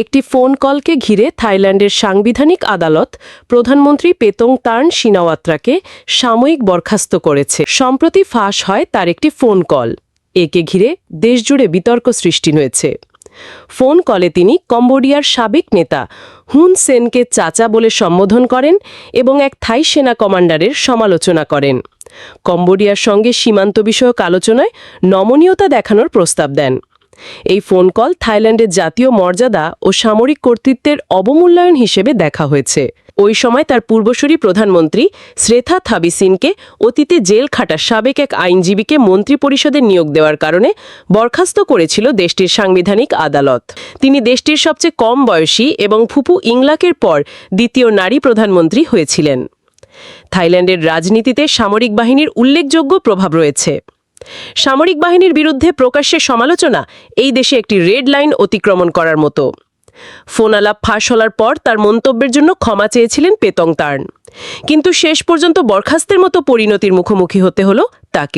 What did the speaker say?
একটি ফোন কলকে ঘিরে থাইল্যান্ডের সাংবিধানিক আদালত প্রধানমন্ত্রী পেতং তার্ন সিনাওয়াত্রাকে সাময়িক বরখাস্ত করেছে। সম্প্রতি ফাঁস হয় তার একটি ফোন কল। একে ঘিরে দেশজুড়ে বিতর্ক সৃষ্টি হয়েছে। ফোন কলে তিনি কম্বোডিয়ার সাবেক নেতা হুন সেনকে চাচা বলে সম্বোধন করেন এবং এক থাই সেনা কমান্ডারের সমালোচনা করেন। কম্বোডিয়ার সঙ্গে সীমান্ত বিষয়ক আলোচনায় নমনীয়তা দেখানোর প্রস্তাব দেন। এই ফোন কল থাইল্যান্ডের জাতীয় মর্যাদা ও সামরিক কর্তৃত্বের অবমূল্যায়ন হিসেবে দেখা হয়েছে। ওই সময় তার পূর্বসূরি প্রধানমন্ত্রী শ্রেথা থাবিসিনকে অতীতে জেল খাটা সাবেক এক আইনজীবীকে মন্ত্রিপরিষদে নিয়োগ দেওয়ার কারণে বরখাস্ত করেছিল দেশটির সাংবিধানিক আদালত। তিনি দেশটির সবচেয়ে কম বয়সী এবং ফুপু ইংলাকের পর দ্বিতীয় নারী প্রধানমন্ত্রী হয়েছিলেন। থাইল্যান্ডের রাজনীতিতে সামরিক বাহিনীর উল্লেখযোগ্য প্রভাব রয়েছে। সামরিক বাহিনীর বিরুদ্ধে প্রকাশ্যে সমালোচনা এই দেশে একটি রেড লাইন অতিক্রমণ করার মতো। ফোন আলাপ ফাঁস হওয়ার পর তার মন্তব্যের জন্য ক্ষমা চেয়েছিলেন পেতং তার্ন, কিন্তু শেষ পর্যন্ত বরখাস্তের মতো পরিণতির মুখোমুখি হতে হলো তাকে।